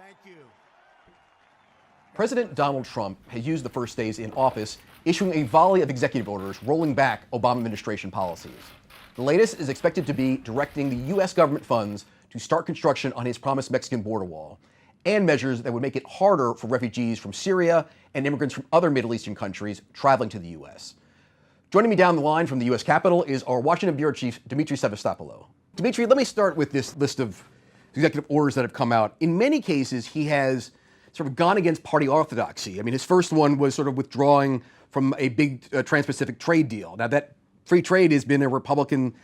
Thank you. President Donald Trump has used the first days in office issuing a volley of executive orders rolling back Obama administration policies. The latest is expected to be directing the U.S. government funds to start construction on his promised Mexican border wall, and measures that would make it harder for refugees from Syria and immigrants from other Middle Eastern countries traveling to the U.S. Joining me down the line from the U.S. Capitol is our Washington Bureau Chief, Demetri Sevastopulo. Demetri, let me start with this list of executive orders that have come out. In many cases, he has sort of gone against party orthodoxy. I mean, his first one was sort of withdrawing from a big trans-Pacific trade deal. Now, that free trade has been a Republican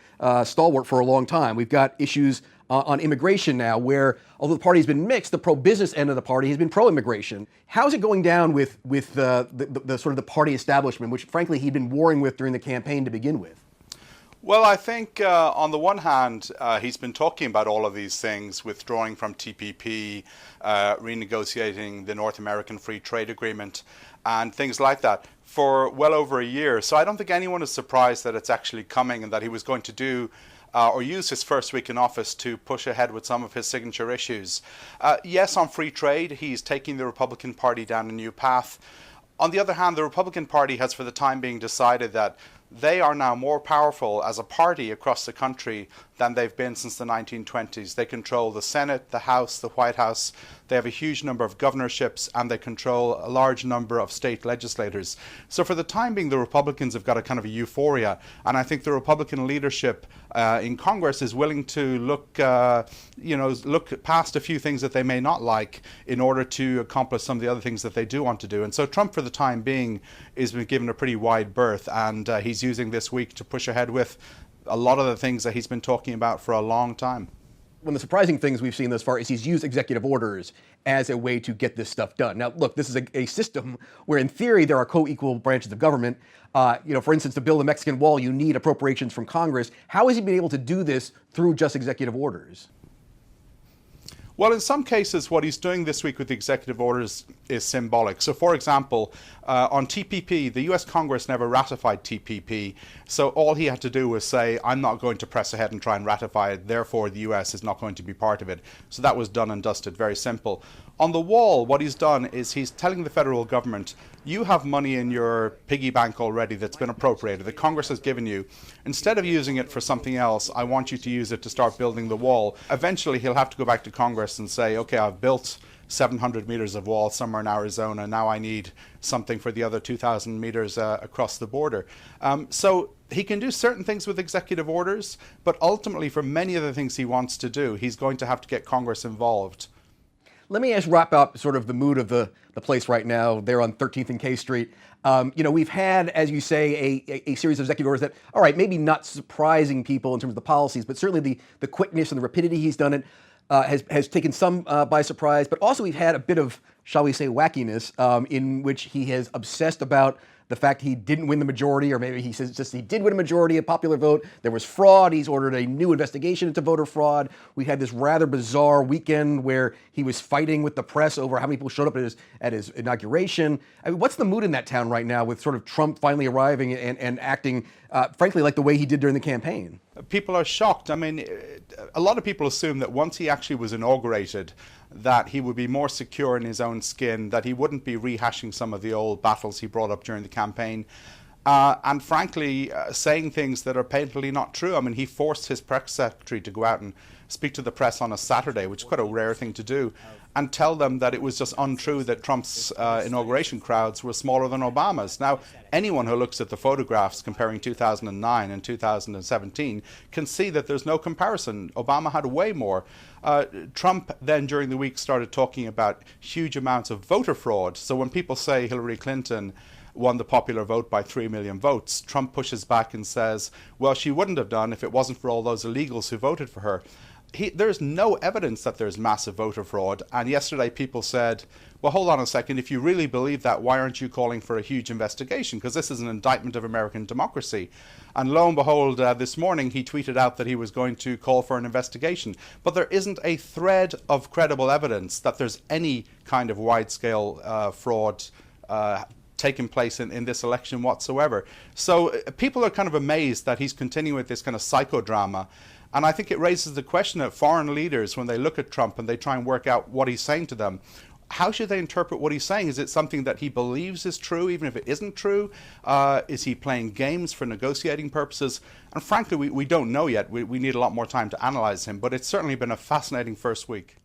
stalwart for a long time. We've got issues on immigration now where, although the party's been mixed, the pro-business end of the party has been pro-immigration. How's it going down with the sort of the party establishment, which frankly he'd been warring with during the campaign to begin with? Well, I think on the one hand, he's been talking about all of these things, withdrawing from TPP, renegotiating the North American Free Trade Agreement, and things like that for well over a year. So I don't think anyone is surprised that it's actually coming and that he was going to do or use his first week in office to push ahead with some of his signature issues. Yes, on free trade, he's taking the Republican Party down a new path. On the other hand, the Republican Party has for the time being decided that they are now more powerful as a party across the country than they've been since the 1920s. They control the Senate, the House, the White House. They have a huge number of governorships, and they control a large number of state legislators. So for the time being, the Republicans have got a kind of a euphoria, and I think the Republican leadership in Congress is willing to look past a few things that they may not like in order to accomplish some of the other things that they do want to do. And so Trump, for the time being, is been given a pretty wide berth, and he's using this week to push ahead with a lot of the things that he's been talking about for a long time. One of the surprising things we've seen thus far is he's used executive orders as a way to get this stuff done. Now, look, this is a system where, in theory, there are co-equal branches of government. For instance, to build a Mexican wall, you need appropriations from Congress. How has he been able to do this through just executive orders? Well, in some cases, what he's doing this week with the executive orders is symbolic. So, for example, on TPP, the US Congress never ratified TPP. So all he had to do was say, I'm not going to press ahead and try and ratify it. Therefore, the US is not going to be part of it. So that was done and dusted. Very simple. On the wall, what he's done is he's telling the federal government, you have money in your piggy bank already that's been appropriated, that Congress has given you. Instead of using it for something else, I want you to use it to start building the wall. Eventually, he'll have to go back to Congress and say, okay, I've built 700 meters of wall somewhere in Arizona. Now I need something for the other 2,000 meters across the border. So he can do certain things with executive orders, but ultimately for many of the things he wants to do, he's going to have to get Congress involved. Let me wrap up sort of the mood of the place right now there on 13th and K Street. We've had, as you say, a series of executive orders that, all right, maybe not surprising people in terms of the policies, but certainly the quickness and the rapidity he's done it has taken some by surprise. But also we've had a bit of, shall we say, wackiness in which he has obsessed about the fact he didn't win the majority, or maybe he says just he did win a majority, a popular vote. There was fraud. He's ordered a new investigation into voter fraud. We had this rather bizarre weekend where he was fighting with the press over how many people showed up at his inauguration. I mean, what's the mood in that town right now with sort of Trump finally arriving and acting, frankly, like the way he did during the campaign? People are shocked. I mean, a lot of people assume that once he actually was inaugurated, that he would be more secure in his own skin, that he wouldn't be rehashing some of the old battles he brought up during the campaign. And frankly, saying things that are patently not true. I mean, he forced his press secretary to go out and speak to the press on a Saturday, which is quite a rare thing to do, and tell them that it was just untrue that Trump's inauguration crowds were smaller than Obama's. Now, anyone who looks at the photographs comparing 2009 and 2017 can see that there's no comparison. Obama had way more. Trump then during the week started talking about huge amounts of voter fraud. So when people say Hillary Clinton won the popular vote by 3 million votes, Trump pushes back and says, well, she wouldn't have done if it wasn't for all those illegals who voted for her. There's no evidence that there's massive voter fraud. And yesterday people said, well, hold on a second. If you really believe that, why aren't you calling for a huge investigation? Because this is an indictment of American democracy. And lo and behold, this morning he tweeted out that he was going to call for an investigation. But there isn't a thread of credible evidence that there's any kind of wide-scale fraud taken place in this election whatsoever. So people are kind of amazed that he's continuing with this kind of psychodrama. And I think it raises the question of foreign leaders, when they look at Trump and they try and work out what he's saying to them, how should they interpret what he's saying? Is it something that he believes is true, even if it isn't true? Is he playing games for negotiating purposes? And frankly, we don't know yet. We need a lot more time to analyze him, but it's certainly been a fascinating first week.